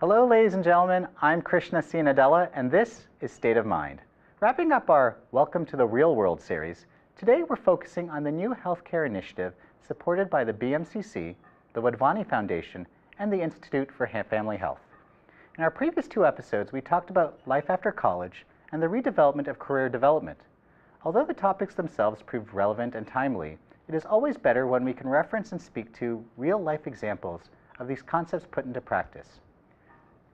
Hello, ladies and gentlemen. I'm Krishna C. Nadella, and this is State of Mind. Wrapping up our Welcome to the Real World series, today we're focusing on the new healthcare initiative supported by the BMCC, the Wadhwani Foundation, and the Institute for Family Health. In our previous two episodes, we talked about life after college and the redevelopment of career development. Although the topics themselves proved relevant and timely, it is always better when we can reference and speak to real-life examples of these concepts put into practice.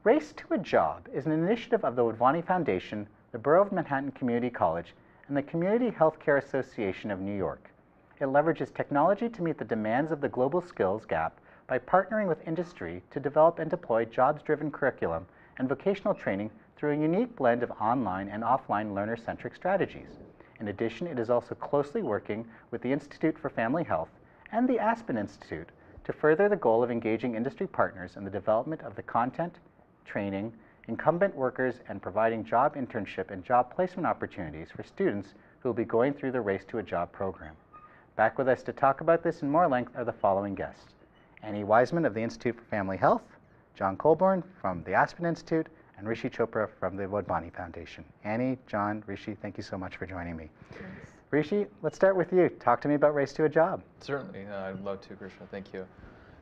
Race to a Job is an initiative of the Wadhwani Foundation, the Borough of Manhattan Community College, and the Community Healthcare Association of New York. It leverages technology to meet the demands of the global skills gap by partnering with industry to develop and deploy jobs-driven curriculum and vocational training through a unique blend of online and offline learner-centric strategies. In addition, it is also closely working with the Institute for Family Health and the Aspen Institute to further the goal of engaging industry partners in the development of the content, training, incumbent workers, and providing job internship and job placement opportunities for students who will be going through the Race to a Job program. Back with us to talk about this in more length are the following guests: Annie Wiseman of the Institute for Family Health, John Colborn from the Aspen Institute, and Rishi Chopra from the Wadhwani Foundation. Annie, John, Rishi, thank you so much for joining me. Thanks. Rishi, let's start with you. Talk to me about Race to a Job. Certainly, I'd love to, Krishna. Thank you.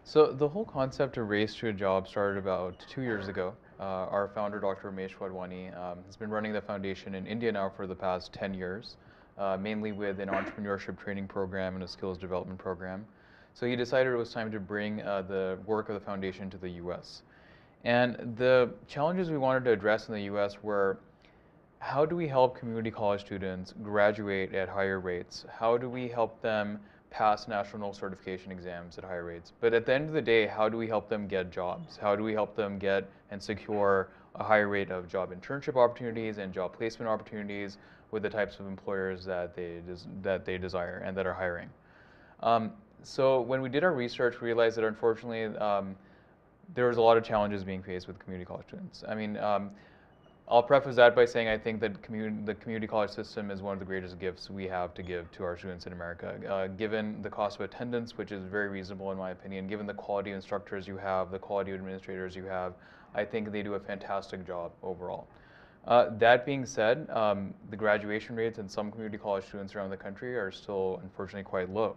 So the whole concept of Race to a Job started about 2 years ago. Our founder, Dr. Ramesh Wadhwani, has been running the foundation in India now for the past 10 years, mainly with an entrepreneurship training program and a skills development program. So he decided it was time to bring the work of the foundation to the US. And the challenges we wanted to address in the US were: how do we help community college students graduate at higher rates? How do we help them pass national certification exams at higher rates? But at the end of the day, how do we help them get jobs? How do we help them get and secure a higher rate of job internship opportunities and job placement opportunities with the types of employers that they desire and that are hiring? So when we did our research, we realized that unfortunately there was a lot of challenges being faced with community college students. I mean, I'll preface that by saying I think that the community college system is one of the greatest gifts we have to give to our students in America. Given the cost of attendance, which is very reasonable in my opinion, given the quality of instructors you have, the quality of administrators you have, I think they do a fantastic job overall. That being said, the graduation rates in some community college students around the country are still unfortunately quite low.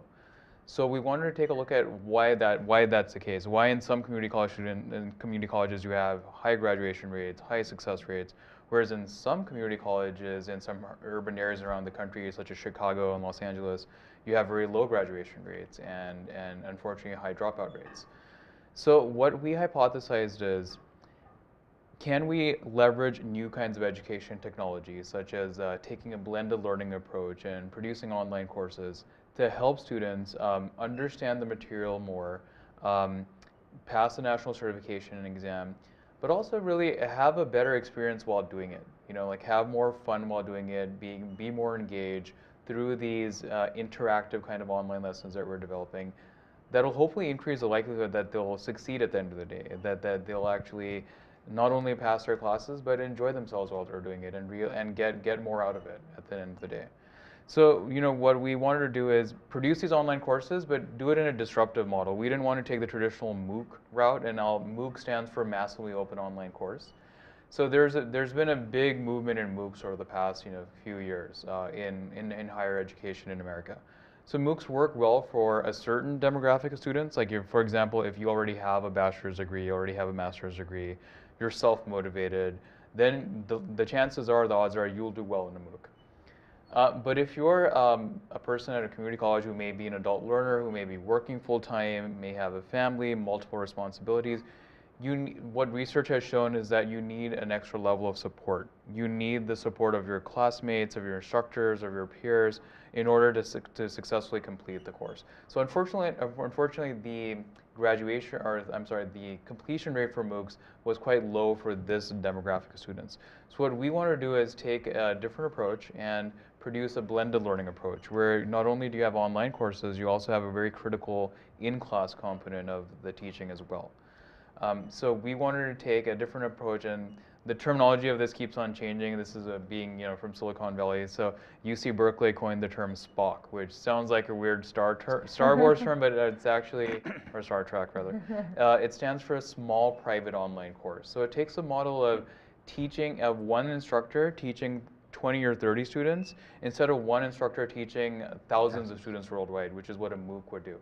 So we wanted to take a look at why that's the case. Why in some community colleges you have high graduation rates, high success rates, whereas in some community colleges in some urban areas around the country, such as Chicago and Los Angeles, you have very low graduation rates and unfortunately high dropout rates. So what we hypothesized is, can we leverage new kinds of education technologies, such as taking a blended learning approach and producing online courses to help students understand the material more, pass the national certification exam, but also really have a better experience while doing it. You know, like have more fun while doing it, be more engaged through these interactive kind of online lessons that we're developing. That'll hopefully increase the likelihood that they'll succeed at the end of the day, that they'll actually not only pass their classes, but enjoy themselves while they're doing it and get more out of it at the end of the day. So, you know, what we wanted to do is produce these online courses, but do it in a disruptive model. We didn't want to take the traditional MOOC route, and now MOOC stands for Massively Open Online Course. So there's been a big movement in MOOCs over the past few years in higher education in America. So MOOCs work well for a certain demographic of students. Like, for example, if you already have a bachelor's degree, you already have a master's degree, you're self-motivated, then the chances are, the odds are, you'll do well in a MOOC. But if you're a person at a community college who may be an adult learner, who may be working full-time, may have a family, multiple responsibilities, what research has shown is that you need an extra level of support. You need the support of your classmates, of your instructors, of your peers, in order to successfully complete the course. So unfortunately, the the completion rate for MOOCs was quite low for this demographic of students. So what we want to do is take a different approach and produce a blended learning approach, where not only do you have online courses, you also have a very critical in-class component of the teaching as well. So we wanted to take a different approach and the terminology of this keeps on changing. This is being, from Silicon Valley. So UC Berkeley coined the term Spock, which sounds like a weird Star Wars term, but it's actually, or Star Trek rather. It stands for a small private online course. So it takes a model of one instructor teaching 20 or 30 students instead of one instructor teaching thousands of students worldwide, which is what a MOOC would do.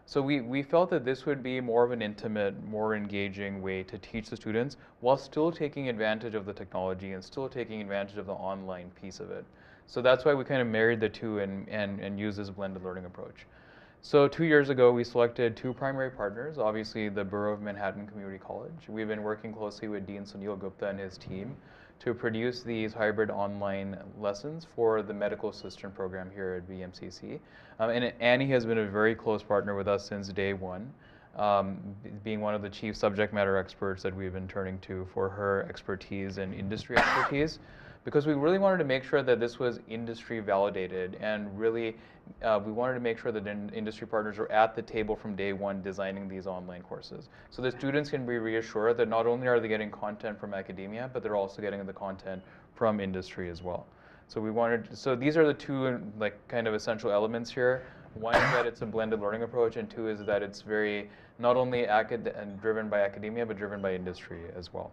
So we felt that this would be more of an intimate, more engaging way to teach the students while still taking advantage of the technology and still taking advantage of the online piece of it. So that's why we kind of married the two and used this blended learning approach. So 2 years ago, we selected two primary partners, obviously the Borough of Manhattan Community College. We've been working closely with Dean Sunil Gupta and his team to produce these hybrid online lessons for the medical assistant program here at BMCC. And Annie has been a very close partner with us since day one, being one of the chief subject matter experts that we've been turning to for her expertise and industry expertise, because we really wanted to make sure that this was industry validated, and really we wanted to make sure that industry partners are at the table from day one designing these online courses. So the students can be reassured that not only are they getting content from academia, but they're also getting the content from industry as well. So these are the two kind of essential elements here. One is that it's a blended learning approach, and two is that it's very not only driven by academia, but driven by industry as well.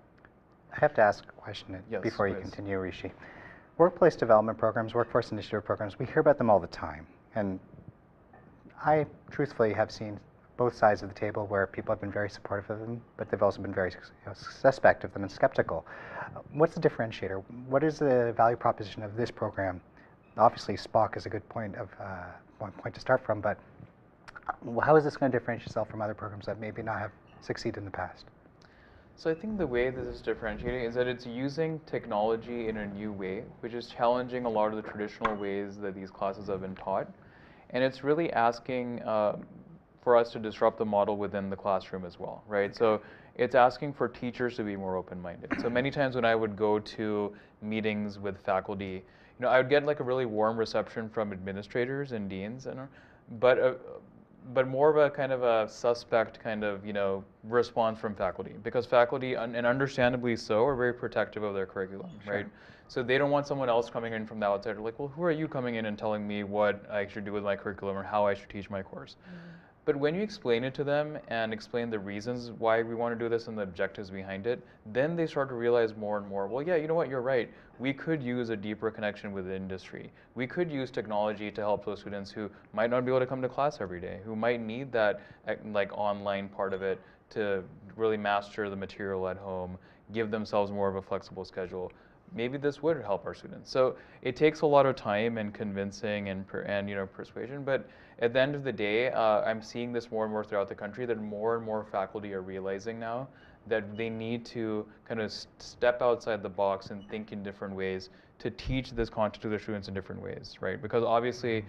I have to ask a question before you continue, Rishi. Workplace development programs, workforce initiative programs, we hear about them all the time. And I truthfully have seen both sides of the table where people have been very supportive of them, but they've also been very suspect of them and skeptical. What's the differentiator? What is the value proposition of this program? Obviously, Spock is a good point to start from, but how is this going to differentiate itself from other programs that maybe not have succeeded in the past? So I think the way this is differentiating is that it's using technology in a new way, which is challenging a lot of the traditional ways that these classes have been taught. And it's really asking for us to disrupt the model within the classroom as well, right? So it's asking for teachers to be more open-minded. So many times when I would go to meetings with faculty, I would get like a really warm reception from administrators and deans, but more of a kind of a suspect kind of, response from faculty, because faculty, and understandably so, are very protective of their curriculum, Sure. right? So they don't want someone else coming in from the outside, like, well, who are you coming in and telling me what I should do with my curriculum or how I should teach my course? But when you explain it to them and explain the reasons why we want to do this and the objectives behind it, then they start to realize more and more, well, yeah, you know what, you're right. We could use a deeper connection with the industry. We could use technology to help those students who might not be able to come to class every day, who might need that online part of it to really master the material at home, give themselves more of a flexible schedule. Maybe this would help our students. So it takes a lot of time and convincing and persuasion, but at the end of the day, I'm seeing this more and more throughout the country, that more and more faculty are realizing now that they need to kind of step outside the box and think in different ways to teach this content to their students in different ways, right? Because obviously,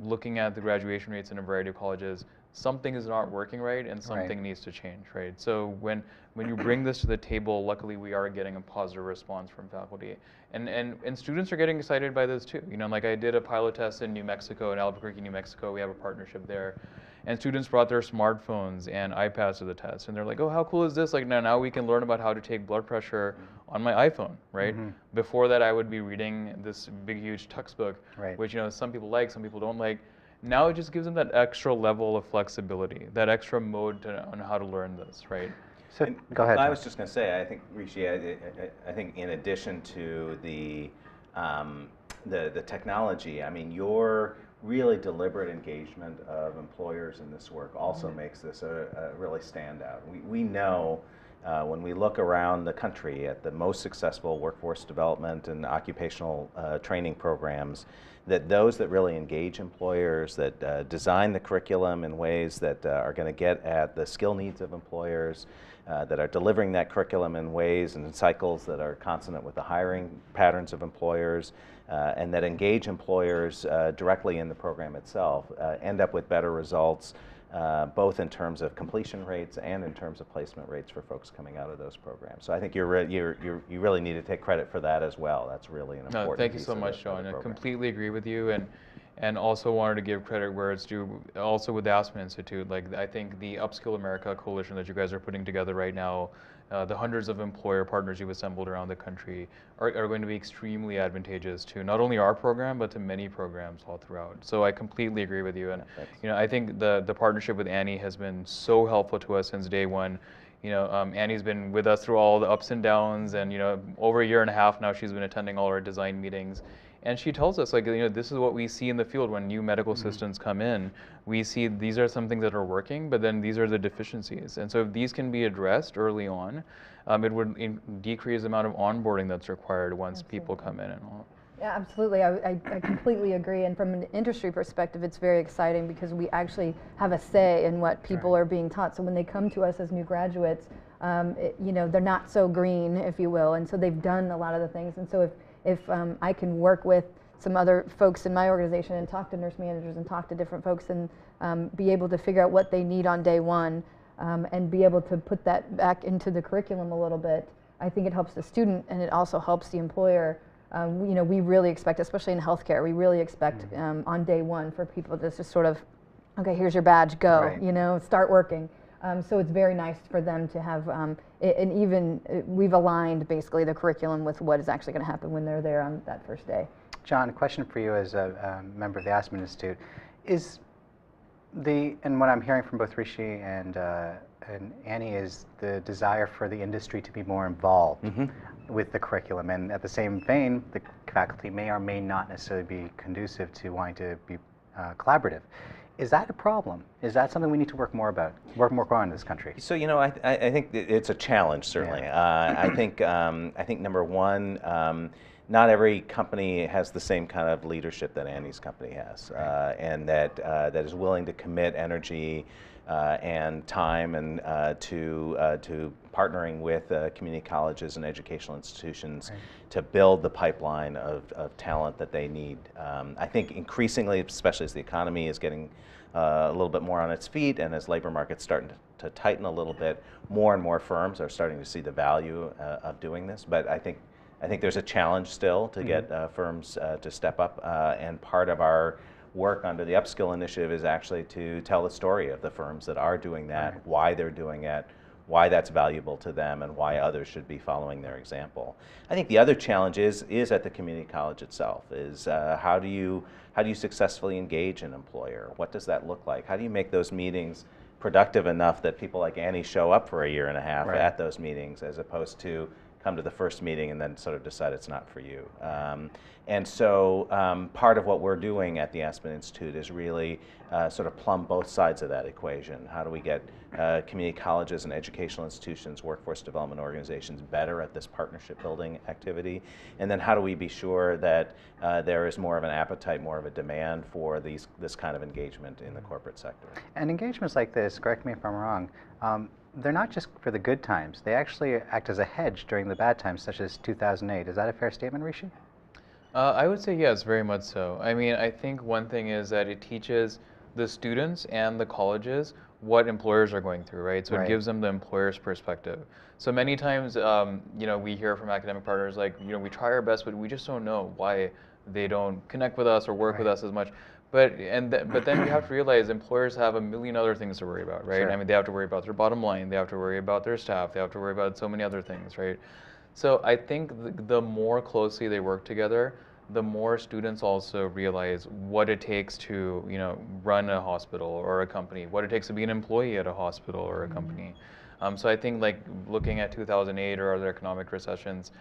looking at the graduation rates in a variety of colleges, something is not working right and something needs to change, right? So when you bring this to the table, luckily we are getting a positive response from faculty. And students are getting excited by this too. Like I did a pilot test in New Mexico, in Albuquerque, New Mexico. We have a partnership there. And students brought their smartphones and iPads to the test. And they're like, oh, how cool is this? Like now we can learn about how to take blood pressure on my iPhone, right? Before that, I would be reading this big, huge textbook, which some people like, some people don't like. Now it just gives them that extra level of flexibility, that extra mode on how to learn this, right? So go ahead. I was just going to say, I think, Rishi, I think in addition to the technology, I mean, your really deliberate engagement of employers in this work also makes this a really standout. We know when we look around the country at the most successful workforce development and occupational training programs, that those that really engage employers, that design the curriculum in ways that are going to get at the skill needs of employers, that are delivering that curriculum in ways and in cycles that are consonant with the hiring patterns of employers, and that engage employers directly in the program itself, end up with better results, both in terms of completion rates and in terms of placement rates for folks coming out of those programs. So I think you really need to take credit for that as well. That's really an important Thank you piece so of much, Sean. I completely agree with you. And also wanted to give credit where it's due, also with the Aspen Institute. Like, I think the Upskill America coalition that you guys are putting together right now, the hundreds of employer partners you've assembled around the country are going to be extremely advantageous to not only our program, but to many programs all throughout. So I completely agree with you. And I think the partnership with Annie has been so helpful to us since day one. Annie's been with us through all the ups and downs, and over a year and a half now she's been attending all our design meetings. And she tells us, like, this is what we see in the field when new medical assistants come in. We see these are some things that are working, but then these are the deficiencies. And so if these can be addressed early on, it would decrease the amount of onboarding that's required once people come in and all. Yeah, absolutely. I completely agree. And from an industry perspective, it's very exciting because we actually have a say in what people are being taught. So when they come to us as new graduates, they're not so green, if you will. And so they've done a lot of the things. And so if I can work with some other folks in my organization and talk to nurse managers and talk to different folks and be able to figure out what they need on day one and be able to put that back into the curriculum a little bit, I think it helps the student and it also helps the employer. We really expect, especially in healthcare, we really expect on day one for people to just sort of, okay, here's your badge, go, start working. So it's very nice for them to have, and even we've aligned basically the curriculum with what is actually going to happen when they're there on that first day. John, a question for you as a member of the Aspen Institute. And what I'm hearing from both Rishi and Annie is the desire for the industry to be more involved with the curriculum. And at the same vein, the faculty may or may not necessarily be conducive to wanting to be collaborative. Is that a problem? Is that something we need to work more on in this country? So I think it's a challenge, certainly. I think number one, not every company has the same kind of leadership that Annie's company has, and that is willing to commit energy and time and to partnering with community colleges and educational institutions to build the pipeline of talent that they need. I think increasingly, especially as the economy is getting a little bit more on its feet and as labor market's starting to tighten a little bit, more and more firms are starting to see the value of doing this. But I think there's a challenge still to get firms to step up, and part of our work under the Upskill Initiative is actually to tell the story of the firms that are doing that, why they're doing it, why that's valuable to them, and why others should be following their example. I think the other challenge is at the community college itself, is how do you successfully engage an employer? What does that look like? How do you make those meetings productive enough that people like Annie show up for a year and a half at those meetings, as opposed to come to the first meeting and then sort of decide it's not for you. And so part of what we're doing at the Aspen Institute is really sort of plumb both sides of that equation. How do we get community colleges and educational institutions, workforce development organizations better at this partnership building activity? And then how do we be sure that there is more of an appetite, more of a demand for this kind of engagement in the corporate sector? And engagements like this, correct me if I'm wrong, they're not just for the good times. They actually act as a hedge during the bad times, such as 2008. Is that a fair statement, Rishi? I would say yes, very much so. I mean, I think one thing is that it teaches the students and the colleges what employers are going through, right? So it gives them the employer's perspective. So many times, we hear from academic partners like, we try our best, but we just don't know why they don't connect with us or work with us as much. But then you have to realize employers have a million other things to worry about, right? I mean, they have to worry about their bottom line, they have to worry about their staff, they have to worry about so many other things, right? So I think the more closely they work together, the more students also realize what it takes to, run a hospital or a company, what it takes to be an employee at a hospital or a company. So I think, like, looking at 2008 or other economic recessions,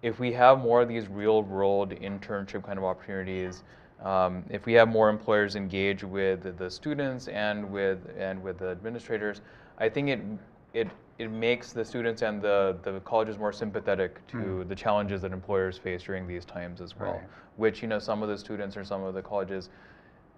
if we have more of these real-world internship kind of opportunities, if we have more employers engage with the students and with the administrators, I think it makes the students and the colleges more sympathetic to the challenges that employers face during these times as well, which some of the students or some of the colleges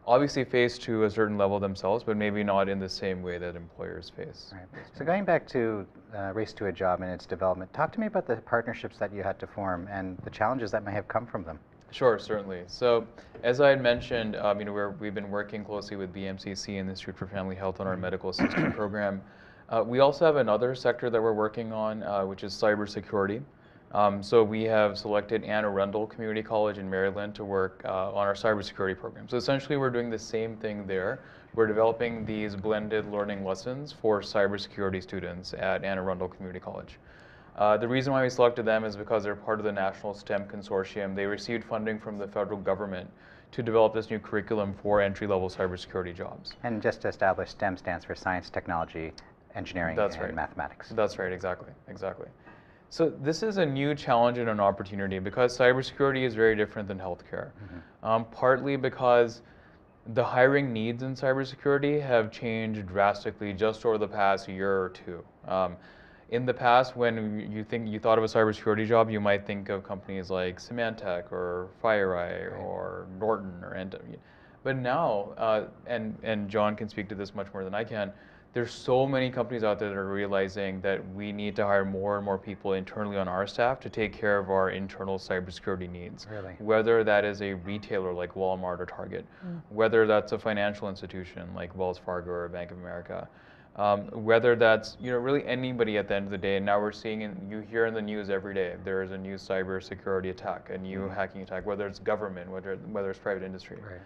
obviously face to a certain level themselves, but maybe not in the same way that employers face. So going back to Race to a Job and its development, talk to me about the partnerships that you had to form and the challenges that may have come from them. Sure, certainly. So as I had mentioned, we've been working closely with BMCC and the Institute for Family Health on our medical assistant program. We also have another sector that we're working on, which is cybersecurity. So we have selected Anne Arundel Community College in Maryland to work on our cybersecurity program. So essentially we're doing the same thing there. We're developing these blended learning lessons for cybersecurity students at Anne Arundel Community College. The reason why we selected them is because they're part of the National STEM Consortium. They received funding from the federal government to develop this new curriculum for entry-level cybersecurity jobs. And just to establish, STEM stands for science, technology, engineering, and mathematics. That's right, exactly. So this is a new challenge and an opportunity because cybersecurity is very different than healthcare. Partly because the hiring needs in cybersecurity have changed drastically just over the past year or two. In the past, when you thought of a cybersecurity job, you might think of companies like Symantec or FireEye or Norton or but now, and John can speak to this much more than I can, there's so many companies out there that are realizing that we need to hire more and more people internally on our staff to take care of our internal cybersecurity needs. Really? Whether that is a retailer like Walmart or Target, whether that's a financial institution like Wells Fargo or Bank of America, whether that's really anybody at the end of the day. And now we're seeing, you hear in the news every day, there is a new cybersecurity attack, a new hacking attack, whether it's government, whether it's private industry. Right.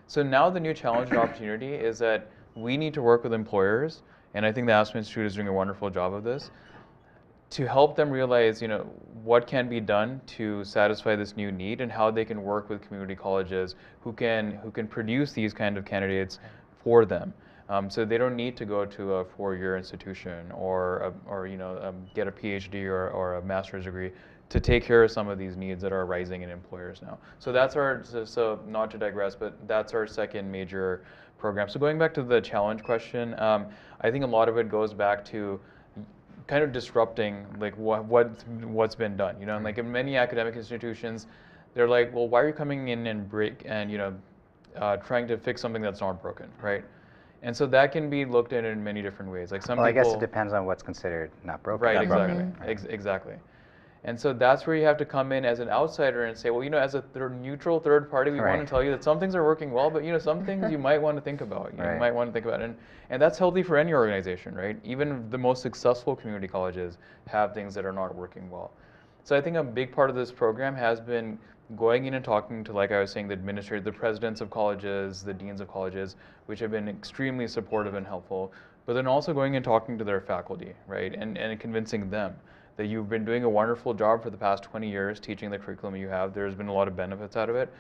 So now the new challenge and opportunity is that we need to work with employers, and I think the Aspen Institute is doing a wonderful job of this, to help them realize what can be done to satisfy this new need and how they can work with community colleges who can produce these kind of candidates for them. So they don't need to go to a 4-year institution or get a PhD or a master's degree to take care of some of these needs that are rising in employers now. So that's so not to digress, but that's our second major program. So going back to the challenge question, I think a lot of it goes back to kind of disrupting like what's been done. And like in many academic institutions, they're like, well, why are you coming in and trying to fix something that's not broken, right? And so that can be looked at in many different ways. Like I guess it depends on what's considered not broken. Right, not exactly. broken. Exactly. And so that's where you have to come in as an outsider and say, well, as a neutral third party, we want to tell you that some things are working well, but some things you might want to think about. You might want to think about it. And that's healthy for any organization, right? Even the most successful community colleges have things that are not working well. So I think a big part of this program has been going in and talking to, like I was saying, the administrators, the presidents of colleges, the deans of colleges, which have been extremely supportive and helpful, but then also going and talking to their faculty, right? And convincing them that you've been doing a wonderful job for the past 20 years teaching the curriculum you have. There's been a lot of benefits out of it,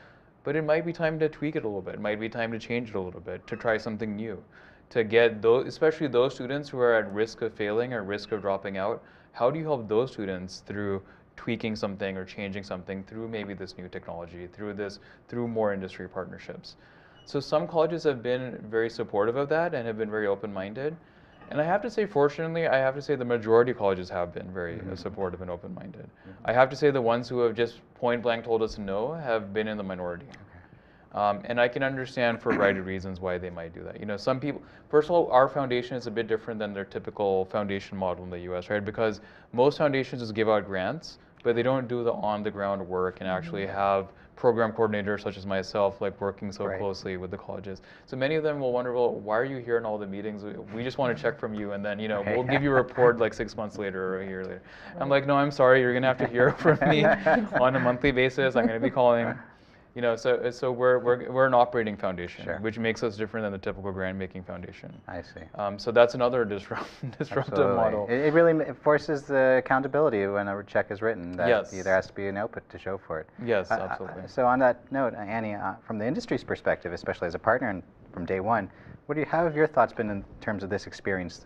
but it might be time to tweak it a little bit. It might be time to change it a little bit, to try something new, to get those, especially those students who are at risk of failing or risk of dropping out. How do you help those students through tweaking something or changing something through maybe this new technology, through more industry partnerships? So some colleges have been very supportive of that and have been very open-minded. And I have to say, fortunately, the majority of colleges have been very supportive and open-minded. I have to say the ones who have just point-blank told us no have been in the minority. And I can understand for a variety of reasons why they might do that. Some people, first of all, our foundation is a bit different than their typical foundation model in the US, right? Because most foundations just give out grants, but they don't do the on-the-ground work and actually have program coordinators such as myself like working so closely with the colleges. So many of them will wonder, well, why are you here in all the meetings? We just want to check from you, and then we'll give you a report like 6 months later or a year later. I'm like, no, I'm sorry, you're gonna have to hear from me on a monthly basis. I'm gonna be calling. So we're an operating foundation, which makes us different than the typical grant-making foundation. I see. So that's another disruptive model. It really forces the accountability when a check is written. That there has to be an output to show for it. Yes, absolutely. So on that note, Annie, from the industry's perspective, especially as a partner and from day one, how have your thoughts been in terms of this experience?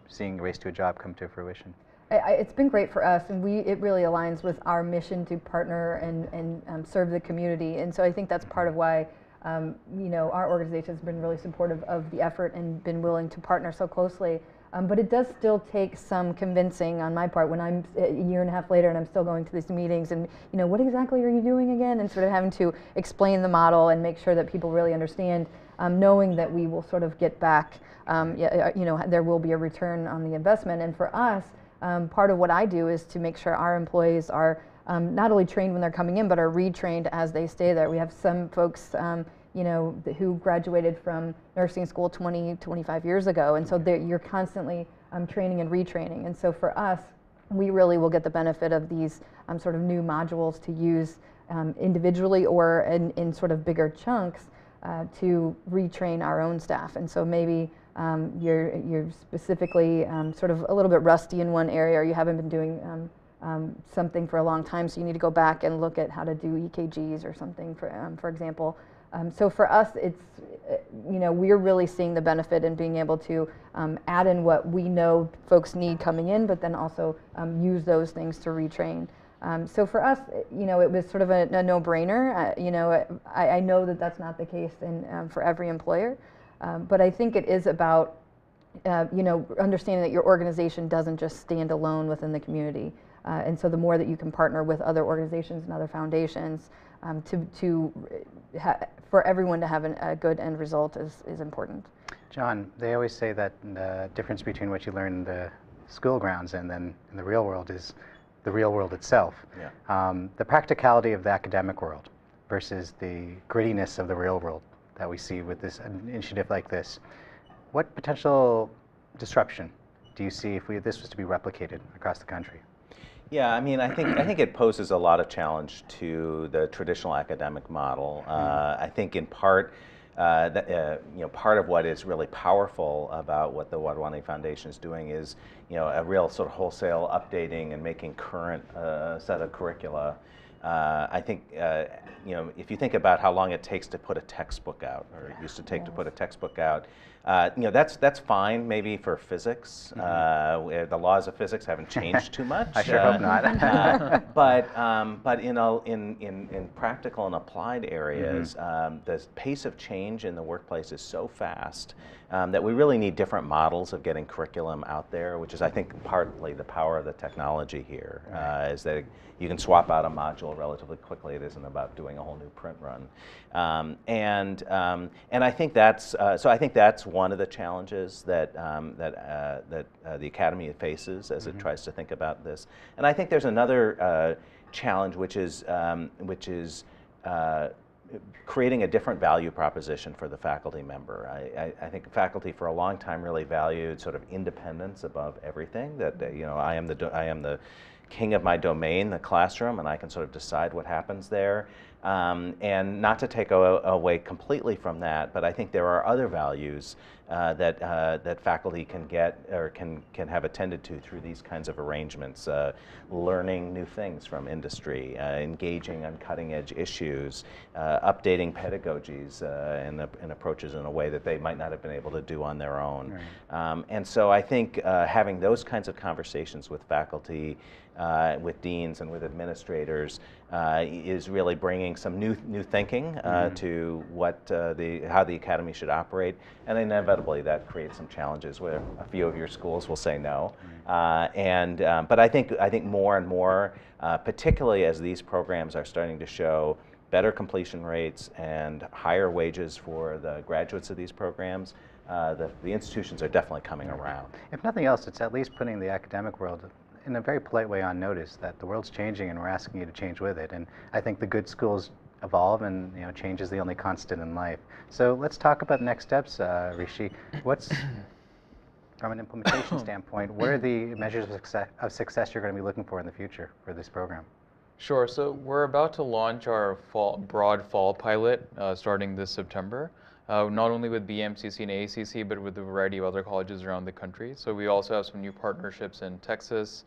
Seeing Race to a Job come to fruition. It's been great for us, and it really aligns with our mission to partner and serve the community. And so I think that's part of why our organization has been really supportive of the effort and been willing to partner so closely. But it does still take some convincing on my part when I'm a year and a half later and I'm still going to these meetings and what exactly are you doing again, and sort of having to explain the model and make sure that people really understand, knowing that we will sort of get back. There will be a return on the investment, and for us. Part of what I do is to make sure our employees are not only trained when they're coming in, but are retrained as they stay there. We have some folks, who graduated from nursing school 20, 25 years ago, and so you're constantly training and retraining. And so for us, we really will get the benefit of these sort of new modules to use individually or in sort of bigger chunks to retrain our own staff. And so maybe you're specifically sort of a little bit rusty in one area, or you haven't been doing something for a long time, so you need to go back and look at how to do EKGs or something, for example. So for us, it's, we're really seeing the benefit in being able to add in what we know folks need coming in, but then also use those things to retrain. So for us, it was sort of a no-brainer. I know that that's not the case for every employer, but I think it is about understanding that your organization doesn't just stand alone within the community. And so the more that you can partner with other organizations and other foundations for everyone to have a good end result is important. John, they always say that the difference between what you learn in the school grounds and then in the real world is the real world itself. Yeah. The practicality of the academic world versus the grittiness of the real world that we see with this initiative like this. What potential disruption do you see if this was to be replicated across the country? Yeah, I mean, I think it poses a lot of challenge to the traditional academic model. I think in part, part of what is really powerful about what the Wadhwani Foundation is doing is, a real sort of wholesale updating and making current set of curricula. I think, if you think about how long it takes to put a textbook out, or it used to take to put a textbook out, that's fine maybe for physics. The laws of physics haven't changed too much. I sure hope not. But in practical and applied areas, the pace of change in the workplace is so fast that we really need different models of getting curriculum out there, which is, I think, partly the power of the technology here, is that you can swap out a module relatively quickly. It isn't about doing a whole new print run, and I think that's so. I think that's one of the challenges that the Academy faces as it tries to think about this. And I think there's another challenge, which is creating a different value proposition for the faculty member. I think faculty for a long time really valued sort of independence above everything. That I am the king of my domain, the classroom, and I can sort of decide what happens there. And not to take away completely from that, but I think there are other values that faculty can get or can have attended to through these kinds of arrangements. Learning new things from industry, engaging on cutting-edge issues, updating pedagogies and approaches in a way that they might not have been able to do on their own. Right. And so I think having those kinds of conversations with faculty, with deans and with administrators is really bringing some new thinking to how the Academy should operate, and inevitably that creates some challenges where a few of your schools will say no. But I think more and more, particularly as these programs are starting to show better completion rates and higher wages for the graduates of these programs, the institutions are definitely coming around. If nothing else, it's at least putting the academic world in a very polite way on notice that the world's changing and we're asking you to change with it. And I think the good schools evolve, and change is the only constant in life. So let's talk about next steps, Rishi. What's, from an implementation standpoint, what are the measures of success you're going to be looking for in the future for this program? Sure. So we're about to launch our broad fall pilot starting this September. Not only with BMCC and ACC, but with a variety of other colleges around the country. So we also have some new partnerships in Texas,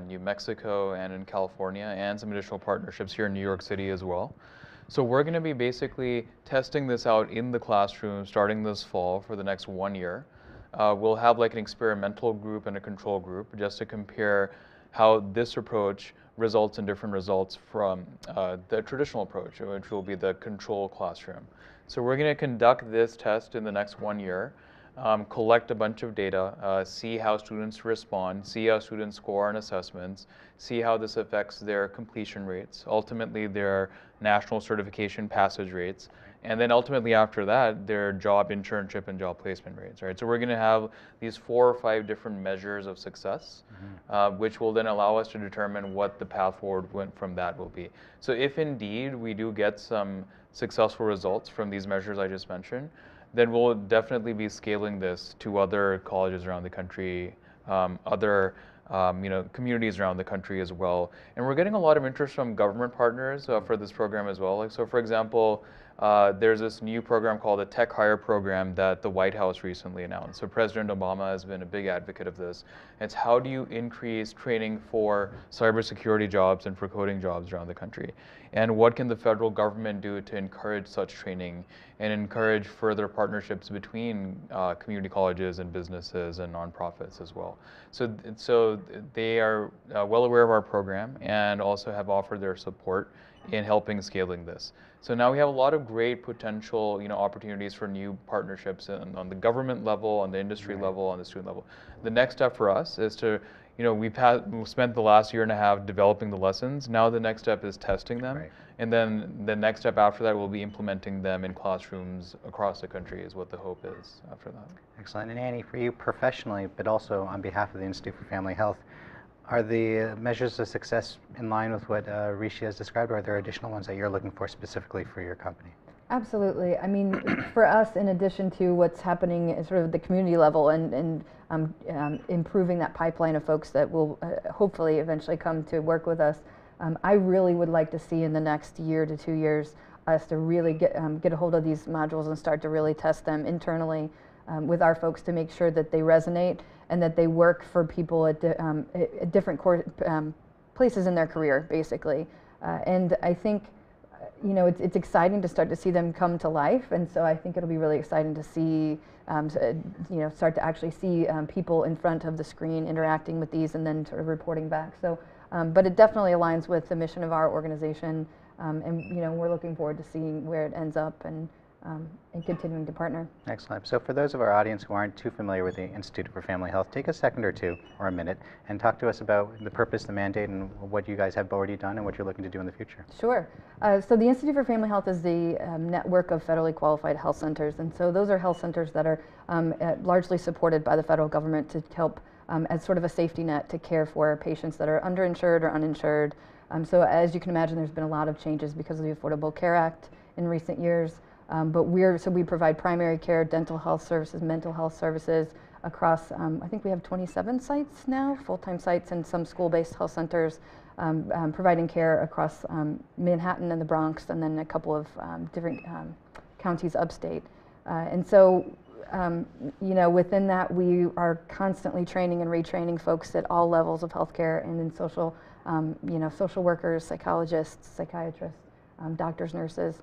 New Mexico, and in California, and some additional partnerships here in New York City as well. So we're going to be basically testing this out in the classroom starting this fall for the next 1 year. We'll have like an experimental group and a control group just to compare how this approach results in different results from the traditional approach, which will be the control classroom. So we're going to conduct this test in the next 1 year, collect a bunch of data, see how students respond, see how students score on assessments, see how this affects their completion rates, ultimately their national certification passage rates, and then ultimately after that, their job internship and job placement rates, right? So we're going to have these 4 or 5 different measures of success, which will then allow us to determine what the path forward from that will be. So if indeed we do get some successful results from these measures I just mentioned, then we'll definitely be scaling this to other colleges around the country, other communities around the country as well. And we're getting a lot of interest from government partners for this program as well. Like, so for example, there's this new program called the Tech Hire Program that the White House recently announced. So President Obama has been a big advocate of this. It's how do you increase training for cybersecurity jobs and for coding jobs around the country? And what can the federal government do to encourage such training and encourage further partnerships between community colleges and businesses and nonprofits as well? So they are well aware of our program and also have offered their support in helping scaling this. So now we have a lot of great potential, opportunities for new partnerships on the government level, on the industry level, on the student level. The next step for us is to, we've spent the last year and a half developing the lessons. Now the next step is testing them. Right. And then the next step after that will be implementing them in classrooms across the country is what the hope is after that. Excellent. And Annie, for you professionally, but also on behalf of the Institute for Family Health, are the measures of success in line with what Rishi has described, or are there additional ones that you're looking for specifically for your company? Absolutely. I mean, for us, in addition to what's happening at sort of the community level and improving that pipeline of folks that will hopefully eventually come to work with us, I really would like to see in the next year to 2 years us to really get a hold of these modules and start to really test them internally with our folks to make sure that they resonate and that they work for people at different places in their career, basically. And I think, it's exciting to start to see them come to life, and so I think it'll be really exciting to see, start to actually see people in front of the screen interacting with these and then sort of reporting back. So, but it definitely aligns with the mission of our organization, and we're looking forward to seeing where it ends up and continuing to partner. Excellent. So for those of our audience who aren't too familiar with the Institute for Family Health, take a second or two or a minute and talk to us about the purpose, the mandate, and what you guys have already done and what you're looking to do in the future. Sure. So the Institute for Family Health is the network of federally qualified health centers, and so those are health centers that are largely supported by the federal government to help as sort of a safety net to care for patients that are underinsured or uninsured. So as you can imagine, there's been a lot of changes because of the Affordable Care Act in recent years. But we provide primary care, dental health services, mental health services across, I think we have 27 sites now, full-time sites, and some school-based health centers providing care across Manhattan and the Bronx, and then a couple of different counties upstate. And so, within that, we are constantly training and retraining folks at all levels of healthcare and in social, social workers, psychologists, psychiatrists, doctors, nurses.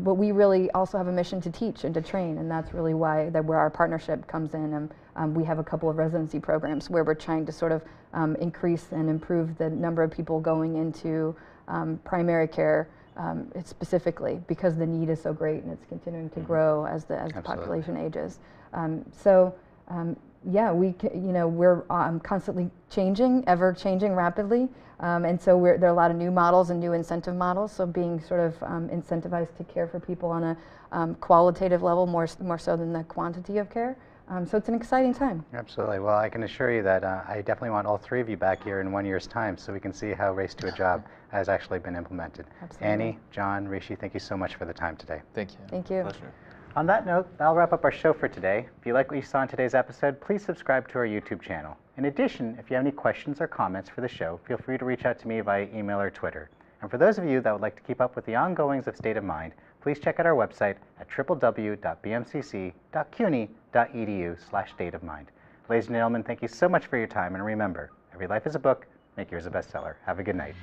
But we really also have a mission to teach and to train, and that's really where our partnership comes in. We have a couple of residency programs where we're trying to sort of increase and improve the number of people going into primary care specifically because the need is so great and it's continuing to grow as the population ages. We're constantly changing, ever changing rapidly. And so there are a lot of new models and new incentive models. So being sort of incentivized to care for people on a qualitative level more so than the quantity of care. So it's an exciting time. Absolutely. Well, I can assure you that I definitely want all three of you back here in 1 year's time so we can see how Race to a Job has actually been implemented. Absolutely. Annie, John, Rishi, thank you so much for the time today. Thank you. Thank you. Pleasure. On that note, that'll wrap up our show for today. If you like what you saw in today's episode, please subscribe to our YouTube channel. In addition, if you have any questions or comments for the show, feel free to reach out to me via email or Twitter. And for those of you that would like to keep up with the ongoings of State of Mind, please check out our website at www.bmcc.cuny.edu/stateofmind. Ladies and gentlemen, thank you so much for your time, and remember, every life is a book, make yours a bestseller. Have a good night.